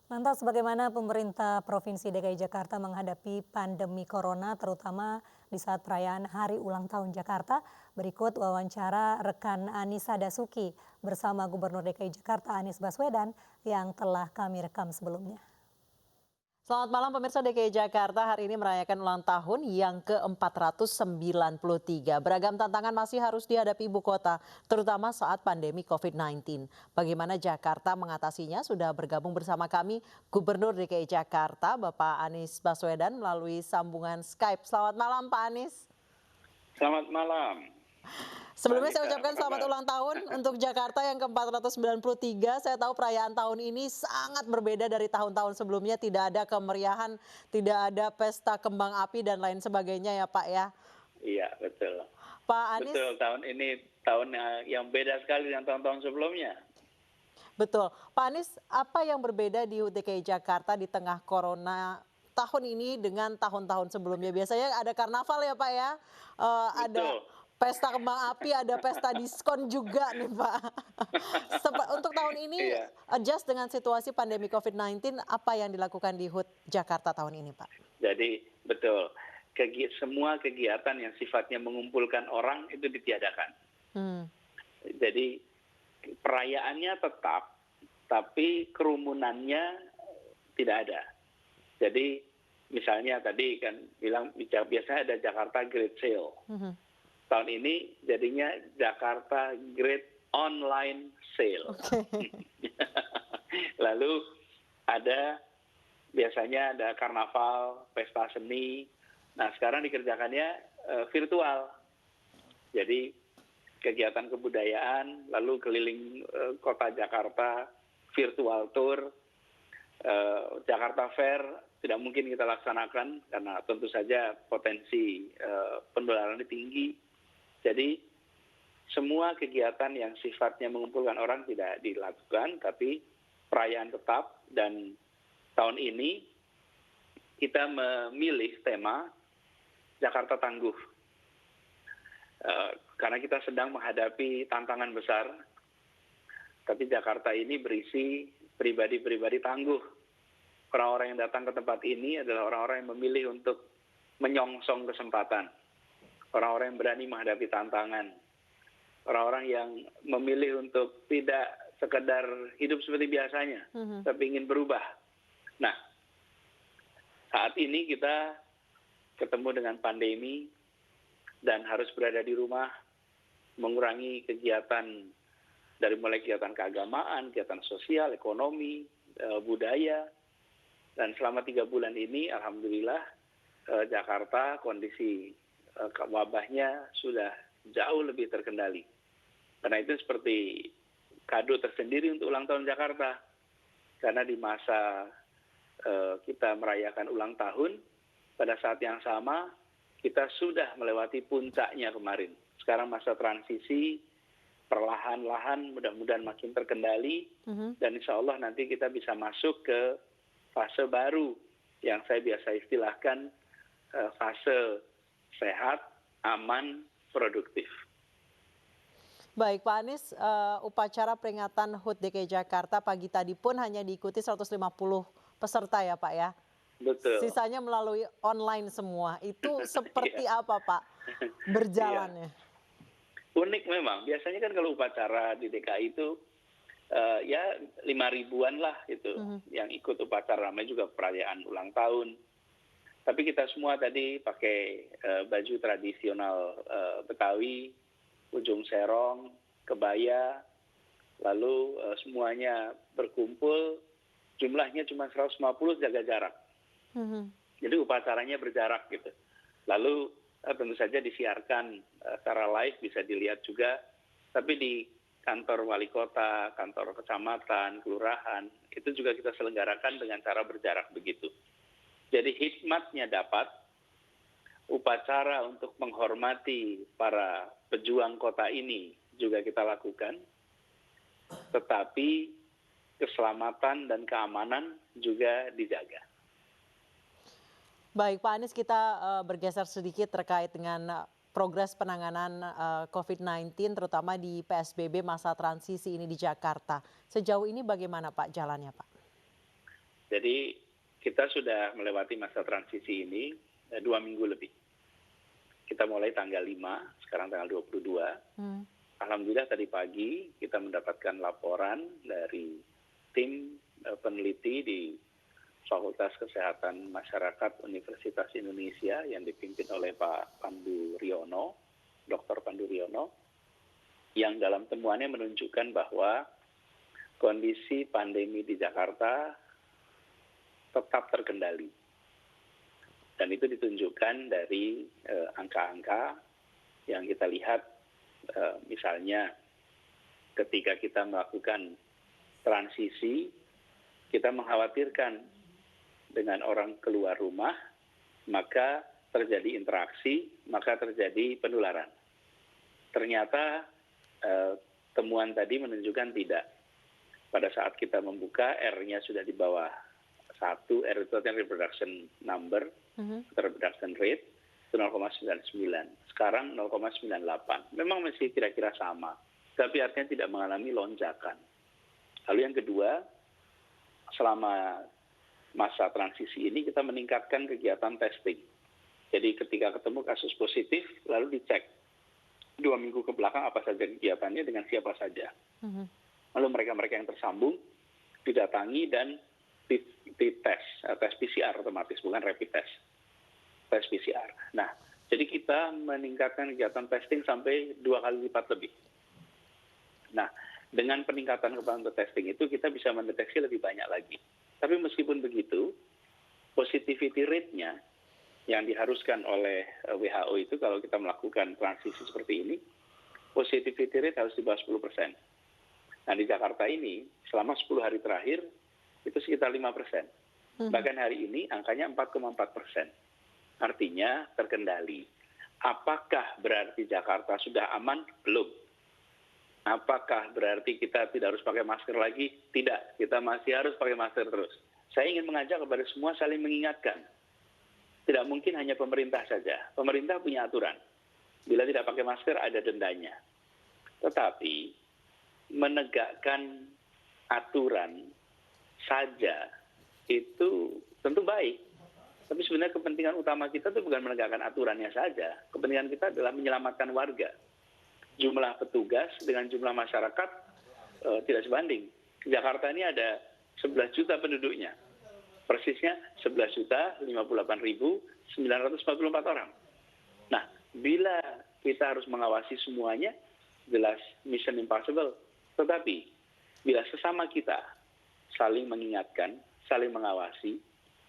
Lantas bagaimana pemerintah Provinsi DKI Jakarta menghadapi pandemi corona terutama di saat perayaan Hari Ulang Tahun Jakarta? Berikut wawancara rekan Anissa Dasuki bersama Gubernur DKI Jakarta Anies Baswedan yang telah kami rekam sebelumnya. Selamat malam pemirsa DKI Jakarta, hari ini merayakan ulang tahun yang ke-493. Beragam tantangan masih harus dihadapi ibu kota, terutama saat pandemi COVID-19. Bagaimana Jakarta mengatasinya? Sudah bergabung bersama kami Gubernur DKI Jakarta, Bapak Anies Baswedan melalui sambungan Skype. Selamat malam Pak Anies. Selamat malam. Sebelumnya saya Anissa, ucapkan apa selamat kabar? ulang tahun untuk Jakarta yang ke-493. Saya tahu perayaan tahun ini sangat berbeda dari tahun-tahun sebelumnya. Tidak ada kemeriahan, tidak ada pesta kembang api dan lain sebagainya ya Pak ya. Iya, betul. Pak Anies, Betul, tahun ini tahun yang beda sekali dengan tahun-tahun sebelumnya. betul. Pak Anies, apa yang berbeda di DKI Jakarta di tengah corona tahun ini dengan tahun-tahun sebelumnya? Biasanya ada karnaval ya Pak ya, ada Betul. pesta kembang api, ada pesta diskon juga nih Pak. Untuk tahun ini, Iya, adjust dengan situasi pandemi COVID-19, apa yang dilakukan di HUT Jakarta tahun ini Pak? jadi betul. Semua kegiatan yang sifatnya mengumpulkan orang itu ditiadakan. Hmm. Jadi perayaannya tetap, tapi kerumunannya tidak ada. Jadi misalnya tadi kan bilang biasanya ada Jakarta Great Sale. Mhm. Tahun ini jadinya Jakarta Great Online Sale. Oke. Lalu biasanya ada karnaval, pesta seni. Nah sekarang dikerjakannya virtual. Jadi kegiatan kebudayaan, lalu keliling kota Jakarta, virtual tour, Jakarta Fair tidak mungkin kita laksanakan karena tentu saja potensi penularan tinggi. Jadi semua kegiatan yang sifatnya mengumpulkan orang tidak dilakukan, tapi perayaan tetap. Dan tahun ini kita memilih tema Jakarta Tangguh. Karena kita sedang menghadapi tantangan besar, tapi Jakarta ini berisi pribadi-pribadi tangguh. Orang-orang yang datang ke tempat ini adalah orang-orang yang memilih untuk menyongsong kesempatan. Orang-orang yang berani menghadapi tantangan. Orang-orang yang memilih untuk tidak sekedar hidup seperti biasanya, tapi ingin berubah. Nah, saat ini kita ketemu dengan pandemi dan harus berada di rumah, mengurangi kegiatan dari mulai kegiatan keagamaan, kegiatan sosial, ekonomi, budaya. Dan selama 3 bulan ini, alhamdulillah, Jakarta kondisi wabahnya sudah jauh lebih terkendali. Karena itu seperti kado tersendiri untuk ulang tahun Jakarta. Karena di masa kita merayakan ulang tahun, pada saat yang sama kita sudah melewati puncaknya kemarin. Sekarang masa transisi, perlahan-lahan mudah-mudahan makin terkendali, dan insya Allah nanti kita bisa masuk ke fase baru yang saya biasa istilahkan fase sehat, aman, produktif. Baik Pak Anies, upacara peringatan HUT DKI Jakarta pagi tadi pun hanya diikuti 150 peserta ya Pak ya? Betul. Sisanya melalui online semua. Itu seperti apa Pak berjalannya? Unik memang. Biasanya kan kalau upacara di DKI itu ya 5.000-an lah itu yang ikut upacara, namanya juga perayaan ulang tahun. Tapi kita semua tadi pakai baju tradisional Betawi, ujung serong, kebaya, lalu semuanya berkumpul, jumlahnya cuma 150, jaga jarak. Jadi upacaranya berjarak gitu. Lalu tentu saja disiarkan secara live, bisa dilihat juga. Tapi di kantor wali kota, kantor kecamatan, kelurahan, itu juga kita selenggarakan dengan cara berjarak begitu. Jadi hikmatnya dapat, upacara untuk menghormati para pejuang kota ini juga kita lakukan, tetapi keselamatan dan keamanan juga dijaga. Baik Pak Anies, kita bergeser sedikit terkait dengan progres penanganan COVID-19 terutama di PSBB masa transisi ini di Jakarta. Sejauh ini bagaimana Pak jalannya Pak? Jadi kita sudah melewati masa transisi ini 2 minggu lebih. Kita mulai tanggal 5, sekarang tanggal 22. Alhamdulillah tadi pagi kita mendapatkan laporan dari tim peneliti di Fakultas Kesehatan Masyarakat Universitas Indonesia yang dipimpin oleh Pak Pandu Riono, Dr. Pandu Riono, yang dalam temuannya menunjukkan bahwa kondisi pandemi di Jakarta tetap terkendali. Dan itu ditunjukkan dari angka-angka yang kita lihat, misalnya ketika kita melakukan transisi, kita mengkhawatirkan dengan orang keluar rumah, maka terjadi interaksi, maka terjadi penularan. Ternyata temuan tadi menunjukkan tidak. Pada saat kita membuka, R-nya sudah di bawah 1, R itu artinya reproduction number, reproduction rate, itu 0,99. Sekarang 0,98. Memang masih kira-kira sama, tapi artinya tidak mengalami lonjakan. Lalu yang kedua, selama masa transisi ini kita meningkatkan kegiatan testing. Jadi ketika ketemu kasus positif, lalu dicek 2 minggu ke belakang apa saja kegiatannya dengan siapa saja. Lalu mereka-mereka yang tersambung didatangi dan dites, tes PCR otomatis, bukan rapid test, tes PCR. Nah, jadi kita meningkatkan kegiatan testing sampai 2 kali lipat lebih. Nah, dengan peningkatan kebantu testing itu kita bisa mendeteksi lebih banyak lagi. Tapi meskipun begitu, positivity rate-nya yang diharuskan oleh WHO itu kalau kita melakukan transisi seperti ini, positivity rate harus di bawah 10%. Nah di Jakarta ini selama 10 hari terakhir itu sekitar 5%. Bahkan hari ini angkanya 4,4%. Artinya terkendali. Apakah berarti Jakarta sudah aman? Belum. Apakah berarti kita tidak harus pakai masker lagi? Tidak, kita masih harus pakai masker terus. Saya ingin mengajak kepada semua saling mengingatkan. Tidak mungkin hanya pemerintah saja. Pemerintah punya aturan. Bila tidak pakai masker ada dendanya. Tetapi menegakkan aturan saja itu tentu baik. Tapi sebenarnya kepentingan utama kita itu bukan menegakkan aturannya saja. Kepentingan kita adalah menyelamatkan warga. Jumlah petugas dengan jumlah masyarakat tidak sebanding. Jakarta ini ada 11 juta penduduknya. Persisnya 11.058.944 orang. Nah, bila kita harus mengawasi semuanya, jelas mission impossible. Tetapi, bila sesama kita saling mengingatkan, saling mengawasi,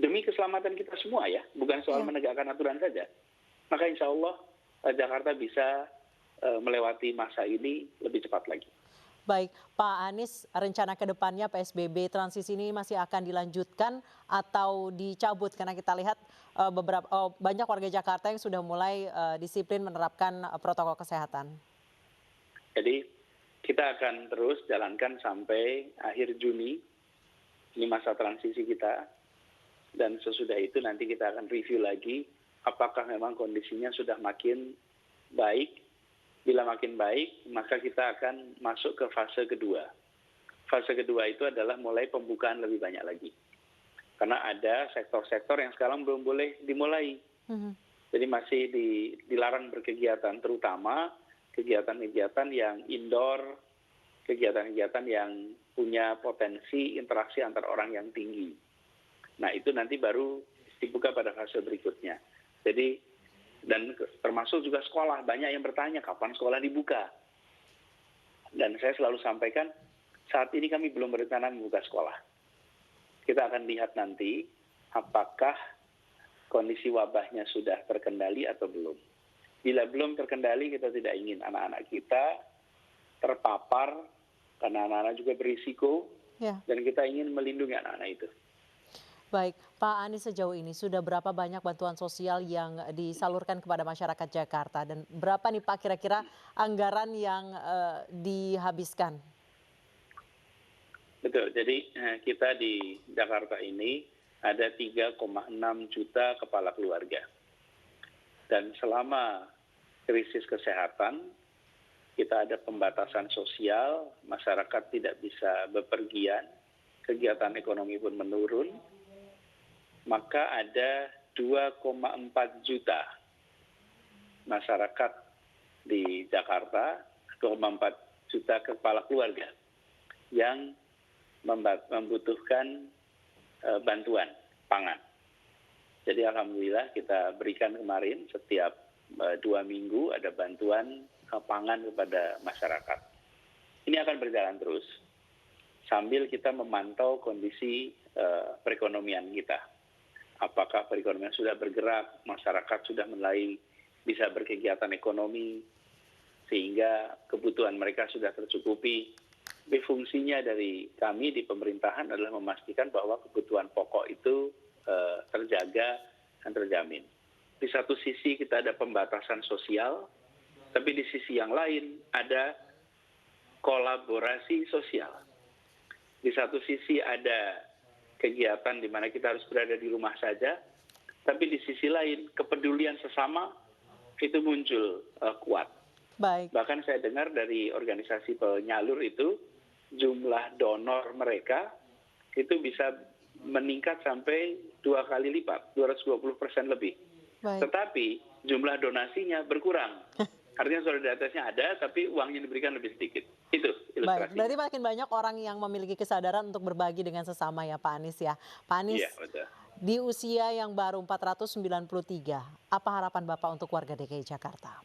demi keselamatan kita semua ya, bukan soal menegakkan aturan saja, maka insya Allah Jakarta bisa melewati masa ini lebih cepat lagi. Baik, Pak Anies, rencana ke depannya PSBB transisi ini masih akan dilanjutkan atau dicabut? Karena kita lihat banyak warga Jakarta yang sudah mulai disiplin menerapkan protokol kesehatan. Jadi kita akan terus jalankan sampai akhir Juni, ini masa transisi kita, dan sesudah itu nanti kita akan review lagi apakah memang kondisinya sudah makin baik. Bila makin baik, maka kita akan masuk ke fase kedua. Fase kedua itu adalah mulai pembukaan lebih banyak lagi. Karena ada sektor-sektor yang sekarang belum boleh dimulai. Jadi masih dilarang berkegiatan, terutama kegiatan-kegiatan yang indoor, kegiatan-kegiatan yang punya potensi interaksi antar orang yang tinggi. Nah itu nanti baru dibuka pada fase berikutnya. Jadi dan termasuk juga sekolah, banyak yang bertanya kapan sekolah dibuka. Dan saya selalu sampaikan, saat ini kami belum berencana membuka sekolah. Kita akan lihat nanti apakah kondisi wabahnya sudah terkendali atau belum. Bila belum terkendali, kita tidak ingin anak-anak kita terpapar, karena anak-anak juga berisiko, dan kita ingin melindungi anak-anak itu. Baik, Pak Anies, sejauh ini sudah berapa banyak bantuan sosial yang disalurkan kepada masyarakat Jakarta dan berapa nih Pak kira-kira anggaran yang dihabiskan? Betul, jadi kita di Jakarta ini ada 3,6 juta kepala keluarga. Dan selama krisis kesehatan, kita ada pembatasan sosial, masyarakat tidak bisa bepergian, kegiatan ekonomi pun menurun, maka ada 2,4 juta masyarakat di Jakarta, 2,4 juta kepala keluarga yang membutuhkan bantuan pangan. Jadi alhamdulillah kita berikan kemarin setiap 2 minggu ada bantuan pangan kepada masyarakat. Ini akan berjalan terus sambil kita memantau kondisi perekonomian kita. Apakah perekonomian sudah bergerak, masyarakat sudah mulai bisa berkegiatan ekonomi, sehingga kebutuhan mereka sudah tercukupi. Tapi fungsinya dari kami di pemerintahan adalah memastikan bahwa kebutuhan pokok itu terjaga dan terjamin. Di satu sisi kita ada pembatasan sosial, tapi di sisi yang lain ada kolaborasi sosial. Di satu sisi ada kegiatan di mana kita harus berada di rumah saja, tapi di sisi lain kepedulian sesama itu muncul kuat. Baik. Bahkan saya dengar dari organisasi penyalur itu, jumlah donor mereka itu bisa meningkat sampai 2 kali lipat, 220% lebih. Baik. Tetapi jumlah donasinya berkurang. Artinya solidaritasnya ada, tapi uangnya diberikan lebih sedikit. Itu Baik, ilustrasinya. berarti makin banyak orang yang memiliki kesadaran untuk berbagi dengan sesama ya Pak Anies ya. Pak Anies, Iya, betul. di usia yang baru 493, apa harapan Bapak untuk warga DKI Jakarta?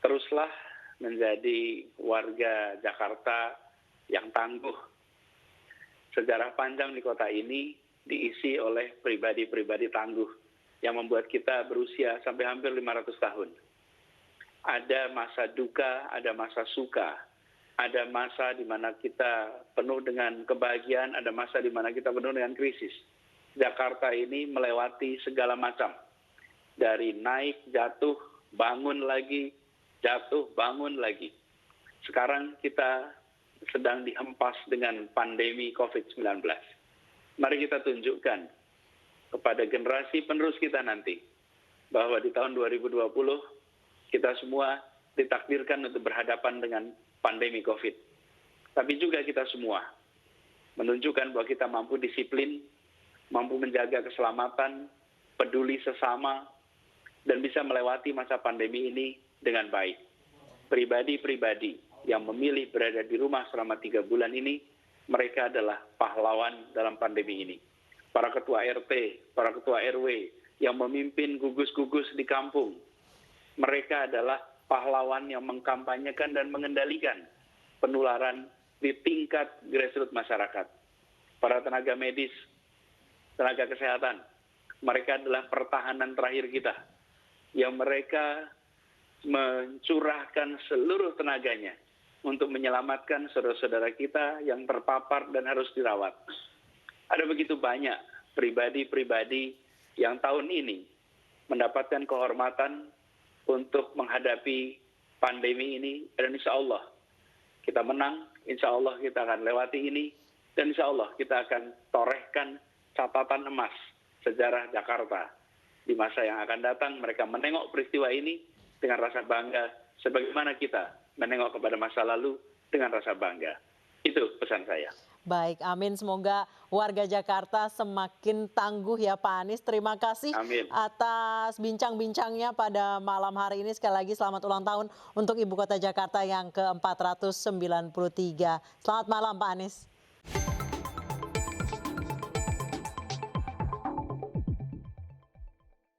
Teruslah menjadi warga Jakarta yang tangguh. Sejarah panjang di kota ini diisi oleh pribadi-pribadi tangguh yang membuat kita berusia sampai hampir 500 tahun. Ada masa duka, ada masa suka, ada masa di mana kita penuh dengan kebahagiaan, ada masa di mana kita penuh dengan krisis. Jakarta ini melewati segala macam. Dari naik, jatuh, bangun lagi, jatuh, bangun lagi. Sekarang kita sedang dihempas dengan pandemi COVID-19. Mari kita tunjukkan kepada generasi penerus kita nanti bahwa di tahun 2020 kita semua ditakdirkan untuk berhadapan dengan pandemi COVID. Tapi juga kita semua menunjukkan bahwa kita mampu disiplin, mampu menjaga keselamatan, peduli sesama, dan bisa melewati masa pandemi ini dengan baik. Pribadi-pribadi yang memilih berada di rumah selama 3 bulan ini, mereka adalah pahlawan dalam pandemi ini. Para ketua RT, para ketua RW yang memimpin gugus-gugus di kampung, mereka adalah pahlawan yang mengkampanyekan dan mengendalikan penularan di tingkat grassroots masyarakat. Para tenaga medis, tenaga kesehatan, mereka adalah pertahanan terakhir kita, yang mereka mencurahkan seluruh tenaganya untuk menyelamatkan saudara-saudara kita yang terpapar dan harus dirawat. Ada begitu banyak pribadi-pribadi yang tahun ini mendapatkan kehormatan untuk menghadapi pandemi ini, dan insya Allah kita menang, insya Allah kita akan lewati ini, dan insya Allah kita akan torehkan catatan emas sejarah Jakarta. Di masa yang akan datang, mereka menengok peristiwa ini dengan rasa bangga, sebagaimana kita menengok kepada masa lalu dengan rasa bangga. Itu pesan saya. Baik, amin. Semoga warga Jakarta semakin tangguh ya Pak Anies. Terima kasih Amin. atas bincang-bincangnya pada malam hari ini. Sekali lagi selamat ulang tahun untuk Ibu Kota Jakarta yang ke-493. Selamat malam Pak Anies.